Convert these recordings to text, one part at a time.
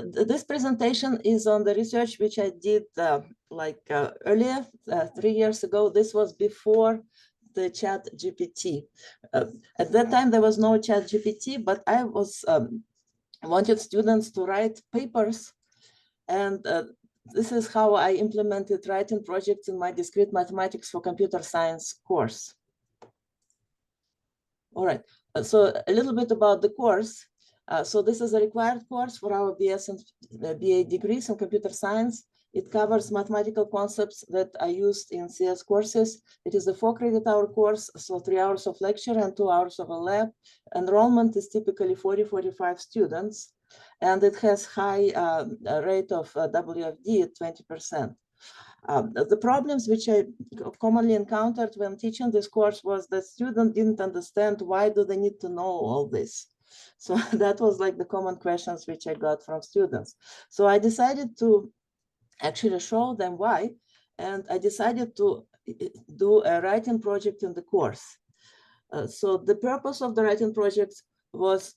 this presentation is on the research which I did earlier, 3 years ago. This was before the chat GPT. At that time, there was no chat GPT, but I was wanted students to write papers. And this is how I implemented writing projects in my discrete mathematics for computer science course. All right, so a little bit about the course. So this is a required course for our BS and BA degrees in computer science. It covers mathematical concepts that are used in CS courses. It is a 4-credit-hour course, so 3 hours of lecture and 2 hours of a lab. Enrollment is typically 40-45 students, and it has high rate of WFD at 20%. The problems which I commonly encountered when teaching this course was that students didn't understand why do they need to know all this. So that was like the common questions which I got from students. So I decided to actually show them why, and I decided to do a writing project in the course. So the purpose of the writing project was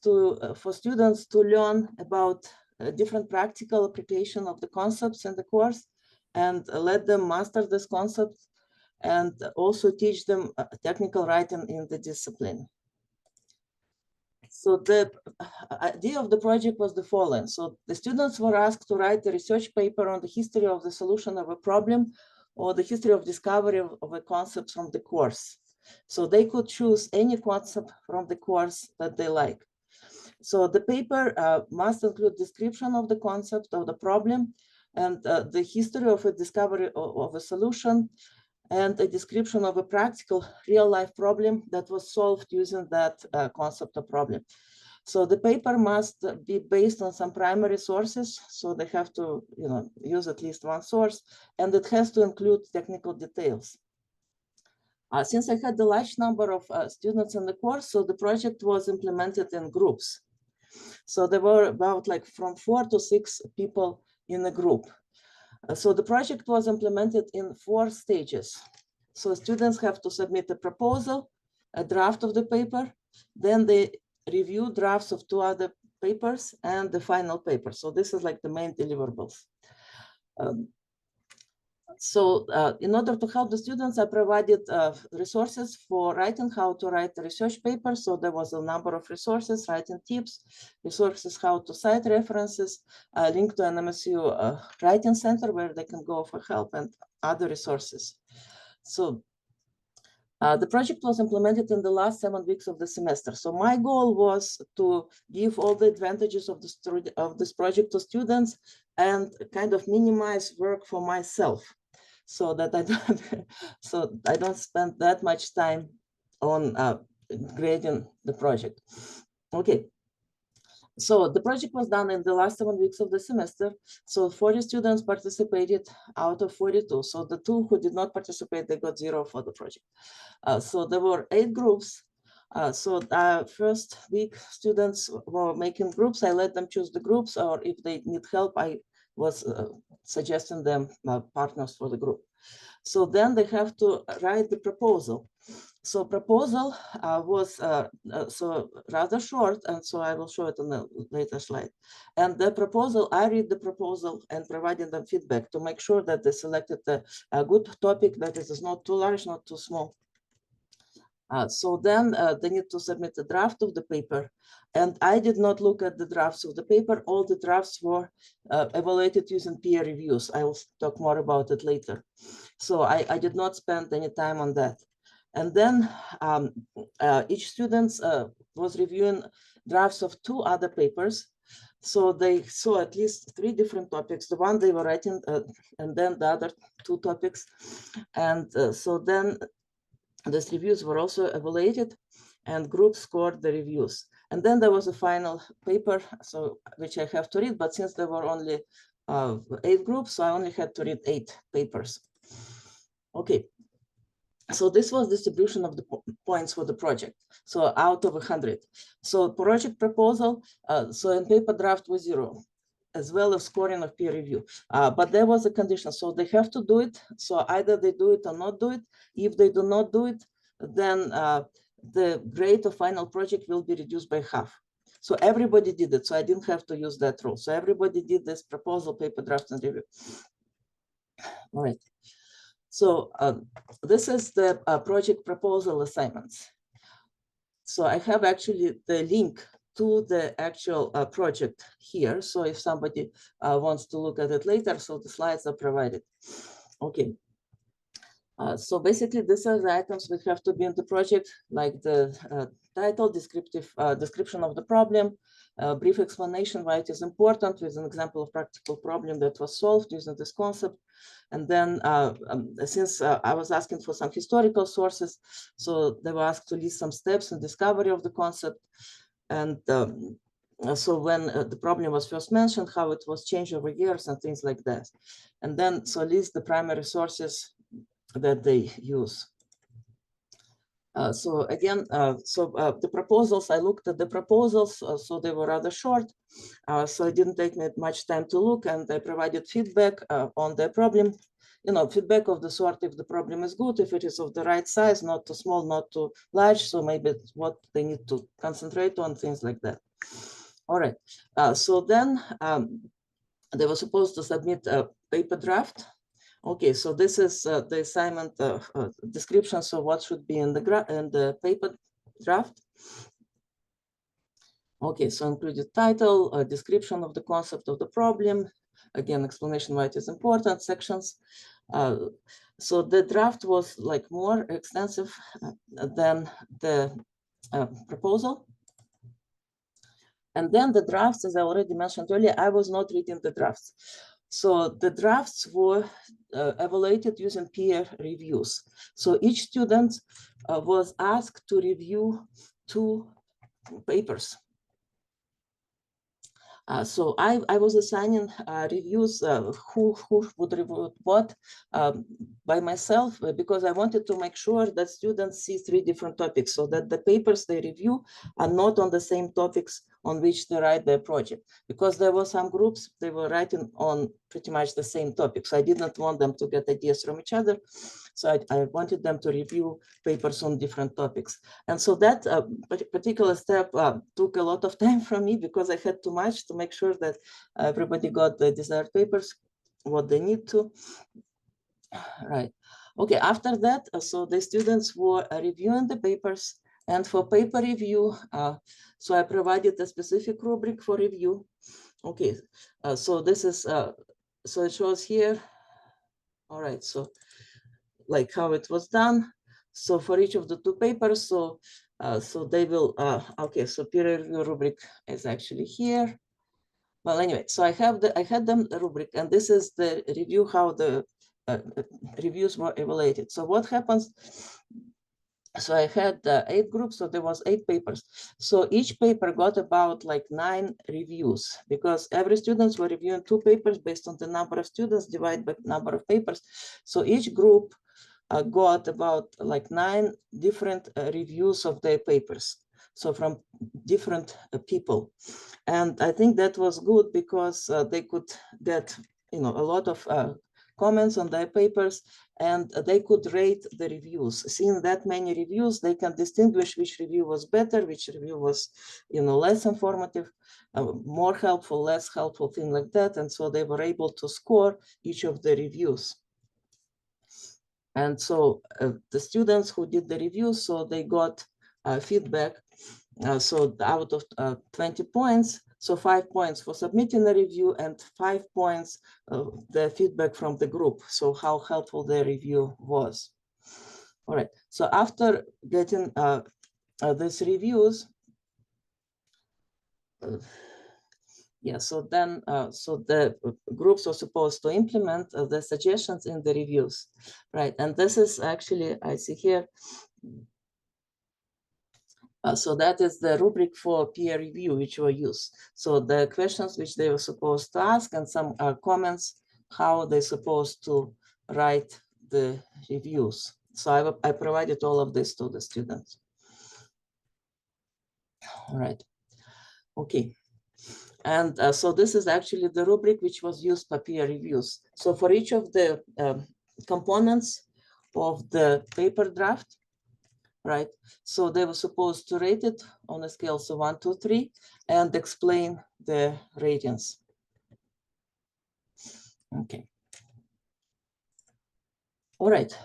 for students to learn about different practical application of the concepts in the course and let them master this concept and also teach them technical writing in the discipline. So the idea of the project was the following. So the students were asked to write a research paper on the history of the solution of a problem or the history of discovery of a concept from the course. So they could choose any concept from the course that they like. So the paper must include description of the concept of the problem and the history of a discovery of a solution and a description of a practical real-life problem that was solved using that concept of problem. So the paper must be based on some primary sources, so they have to use at least one source, and it has to include technical details. Since I had a large number of students in the course, so the project was implemented in groups. So there were about from 4 to 6 people in a group. So the project was implemented in 4 stages. So students have to submit a proposal, a draft of the paper, then they review drafts of 2 other papers and the final paper. So this is like the main deliverables. In order to help the students, I provided resources for writing how to write a research paper. So there was a number of resources, writing tips, resources how to cite references, a link to an MSU writing center where they can go for help, and other resources. So the project was implemented in the last 7 weeks of the semester. So my goal was to give all the advantages of this project to students and kind of minimize work for myself, so that I don't spend that much time on grading the project. Okay. So the project was done in the last 7 weeks of the semester. So 40 students participated out of 42. So the 2 who did not participate, they got 0 for the project. So there were 8 groups. So first week, students were making groups. I let them choose the groups, or if they need help, I was suggesting them partners for the group. So then they have to write the proposal. So proposal was rather short, and so I will show it on the later slide. And the proposal, I read the proposal and providing them feedback to make sure that they selected a good topic that is not too large, not too small. So then they need to submit a draft of the paper. And I did not look at the drafts of the paper. All the drafts were evaluated using peer reviews. I will talk more about it later. So I did not spend any time on that. And then each student was reviewing drafts of 2 other papers. So they saw at least 3 different topics, the one they were writing, and then the other 2 topics. And so then these reviews were also evaluated, and groups scored the reviews. And then there was a final paper, so which I have to read, but since there were only 8 groups, so I only had to read 8 papers. Okay. So this was distribution of the points for the project. So out of 100. So project proposal, so in paper draft was 0, as well as scoring of peer review. But there was a condition, so they have to do it. So either they do it or not do it. If they do not do it, then the grade of final project will be reduced by half. So everybody did it. So I didn't have to use that rule. So everybody did this proposal, paper draft, and review. All right. So this is the project proposal assignments. So I have actually the link to the actual project here. So if somebody wants to look at it later, so the slides are provided. Okay. So basically, these are the items that have to be in the project, like the title, description of the problem, brief explanation why it is important with an example of practical problem that was solved using this concept. And then since I was asking for some historical sources, so they were asked to list some steps in discovery of the concept. And so when the problem was first mentioned, how it was changed over years and things like that. And then so list the primary sources that they use. So again, the proposals, I looked at the proposals, so they were rather short. So it didn't take me much time to look, and I provided feedback on the problem. Feedback of the sort if the problem is good, if it is of the right size, not too small, not too large. So maybe what they need to concentrate on, things like that. All right. So then they were supposed to submit a paper draft. Okay, so this is the assignment description. So what should be in the paper draft? Okay, so included title, a description of the concept of the problem, again, explanation why it is important, sections. So the draft was like more extensive than the proposal. And then the drafts, as I already mentioned earlier, I was not reading the drafts. So the drafts were evaluated using peer reviews. So each student was asked to review 2 papers. So I was assigning reviews who would review what by myself, because I wanted to make sure that students see 3 different topics, so that the papers they review are not on the same topics on which they write their project. Because there were some groups, they were writing on pretty much the same topics. So I didn't want them to get ideas from each other. So I wanted them to review papers on different topics. And so that particular step took a lot of time from me, because I had too much to make sure that everybody got the desired papers, what they need to. Right. Okay, after that, so the students were reviewing the papers. And for paper review, so I provided a specific rubric for review. Okay, so this is, so it shows here. All right, so like how it was done. So for each of the 2 papers, so they will, okay, so peer review rubric is actually here. Well, anyway, so I had them the rubric, and this is the review, how the reviews were evaluated. So what happens? So I had 8 groups, so there was 8 papers. So each paper got about like 9 reviews, because every students were reviewing 2 papers based on the number of students divided by number of papers. So each group got about like 9 different reviews of their papers. So from different people. And I think that was good, because they could get, a lot of comments on their papers, and they could rate the reviews. Seeing that many reviews, they can distinguish which review was better, which review was, less informative, more helpful, less helpful, thing like that. And so they were able to score each of the reviews. And so the students who did the reviews, so they got feedback. So out of 20 points, so 5 points for submitting a review, and 5 points the feedback from the group. So how helpful the review was. All right, so after getting these reviews, yeah, so then, so the groups are supposed to implement the suggestions in the reviews, right? And this is actually, I see here, so that is the rubric for peer review, which were used. So the questions which they were supposed to ask, and some comments, how they're supposed to write the reviews. So I provided all of this to the students. All right, okay. And so this is actually the rubric which was used for peer reviews. So for each of the components of the paper draft, right? So they were supposed to rate it on a scale of 1, 2, 3 and explain the ratings. Okay. All right.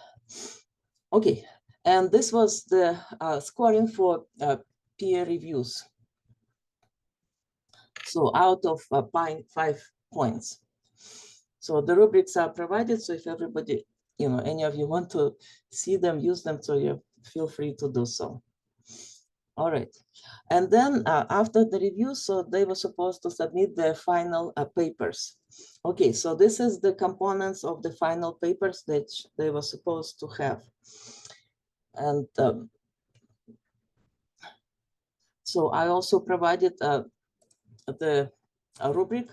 Okay. And this was the scoring for peer reviews. So out of 5 points. So the rubrics are provided. So if everybody, any of you want to see them, use them, so you feel free to do so. All right. And then after the review, so they were supposed to submit their final papers. Okay, so this is the components of the final papers that they were supposed to have. And so I also provided the rubric.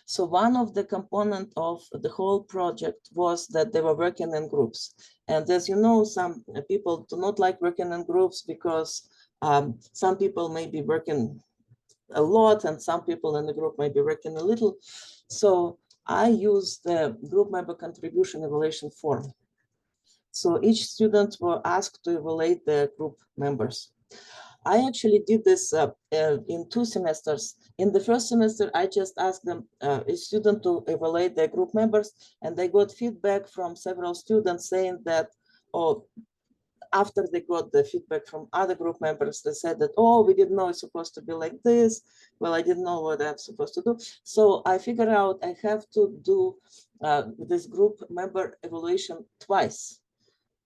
So one of the component of the whole project was that they were working in groups. And as you know, some people do not like working in groups because some people may be working a lot and some people in the group may be working a little. So I use the group member contribution evaluation form. So each student were asked to evaluate the group members. I actually did this in 2 semesters. In the first semester, I just asked them, a student to evaluate their group members, and they got feedback from several students saying that, oh, after they got the feedback from other group members, they said that, oh, we didn't know it's supposed to be like this. Well, I didn't know what I'm supposed to do. So I figured out I have to do this group member evaluation twice.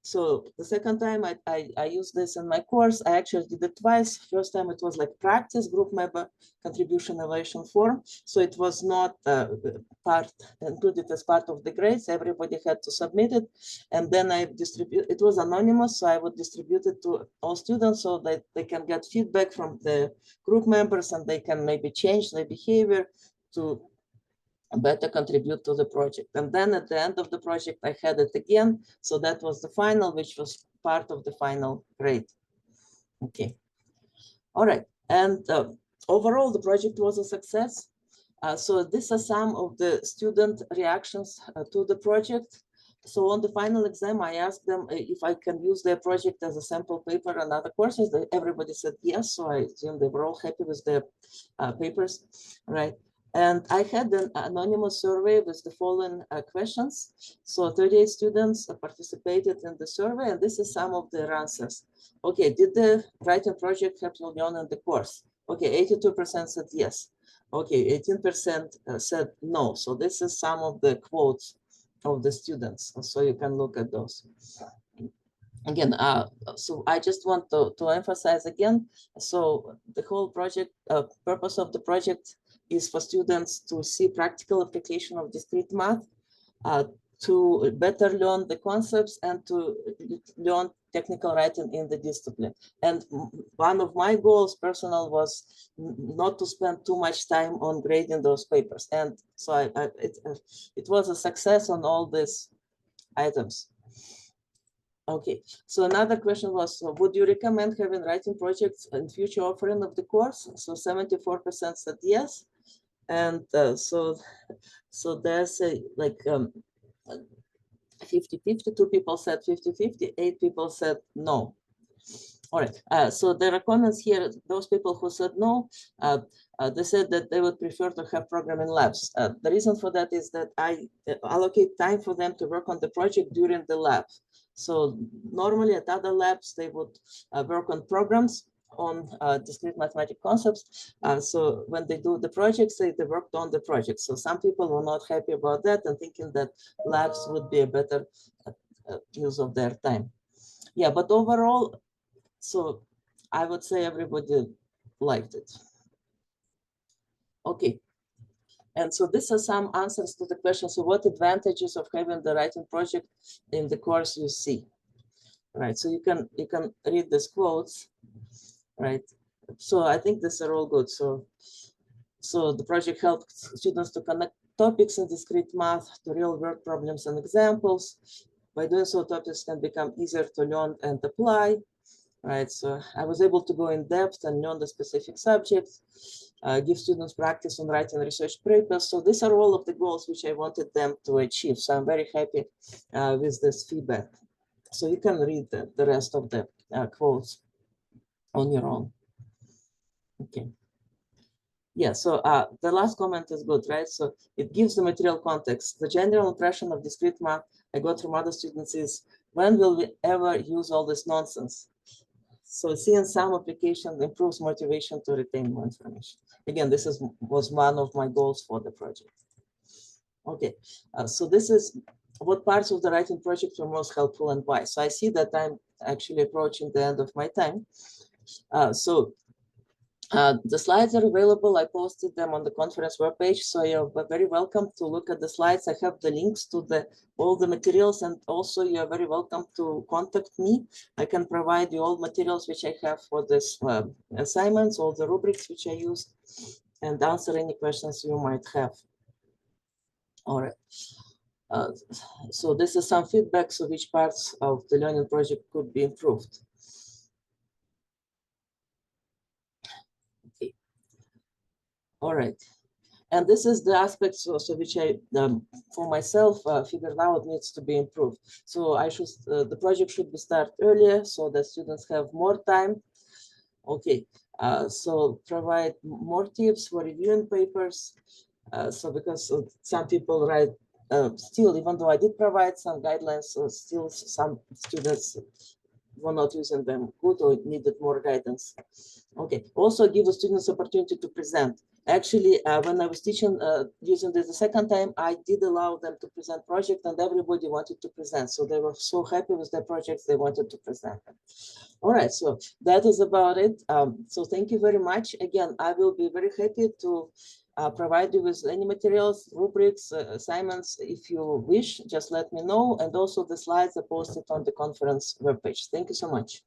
So the second time I used this in my course, I actually did it twice. First time it was like practice group member contribution evaluation form. So it was not included as part of the grades. Everybody had to submit it. And then I distribute, it was anonymous. So I would distribute it to all students so that they can get feedback from the group members and they can maybe change their behavior to better contribute to the project. And then at the end of the project, I had it again. So that was the final, which was part of the final grade. Okay. All right. And overall, the project was a success. So these are some of the student reactions to the project. So on the final exam, I asked them if I can use their project as a sample paper on other courses. Everybody said yes. So I assume they were all happy with the papers, right? And I had an anonymous survey with the following questions. So 38 students participated in the survey, and this is some of their answers. Okay, did the writing project help you learn in the course? Okay, 82% said yes. Okay, 18% said no. So this is some of the quotes of the students. So you can look at those. Again, so I just want to emphasize again, so the whole project, purpose of the project is for students to see practical application of discrete math, to better learn the concepts and to learn technical writing in the discipline. And one of my goals, personal, was not to spend too much time on grading those papers. And so it was a success on all these items. Okay, so another question was, so would you recommend having writing projects in future offering of the course? So 74% said yes. And so there's a like 50-50, 2 people said 50-50, 8 people said no. All right, so there are comments here. Those people who said no, they said that they would prefer to have programming labs. The reason for that is that I allocate time for them to work on the project during the lab. So normally at other labs, they would work on programs on discrete mathematical concepts. So when they do the projects, they worked on the project. So some people were not happy about that and thinking that labs would be a better use of their time. Yeah, but overall, so I would say everybody liked it. Okay. And so these are some answers to the question. So what advantages of having the writing project in the course you see? Right. So you can read these quotes, right? So I think these are all good. So the project helps students to connect topics in discrete math to real world problems and examples. By doing so, topics can become easier to learn and apply. Right, so I was able to go in depth and learn the specific subjects, give students practice on writing research papers. So these are all of the goals which I wanted them to achieve. So I'm very happy with this feedback. So you can read the rest of the quotes on your own. Okay. Yeah, so the last comment is good, right? So it gives the material context. The general impression of discrete math I got from other students is, when will we ever use all this nonsense? So seeing some application improves motivation to retain more information. Again, this was one of my goals for the project. Okay, so this is what parts of the writing project were most helpful and why. So I see that I'm actually approaching the end of my time. The slides are available. I posted them on the conference webpage, so you're very welcome to look at the slides. I have the links to all the materials, and also you're very welcome to contact me. I can provide you all materials which I have for this assignments, all the rubrics which I used, and answer any questions you might have. All right. So this is some feedback, so which parts of the learning project could be improved. Okay. All right. And this is the aspects also which I, for myself, figured out needs to be improved. So the project should be started earlier so that students have more time. Okay, so provide more tips for reviewing papers. So because some people write, still, even though I did provide some guidelines, so still some students were not using them good or needed more guidance. Okay, also give the students opportunity to present. Actually, when I was teaching using this the second time, I did allow them to present project, and everybody wanted to present. So they were so happy with their projects, they wanted to present them. All right, so that is about it. So thank you very much. Again, I will be very happy to provide you with any materials, rubrics, assignments. If you wish, just let me know. And also the slides are posted on the conference webpage. Thank you so much.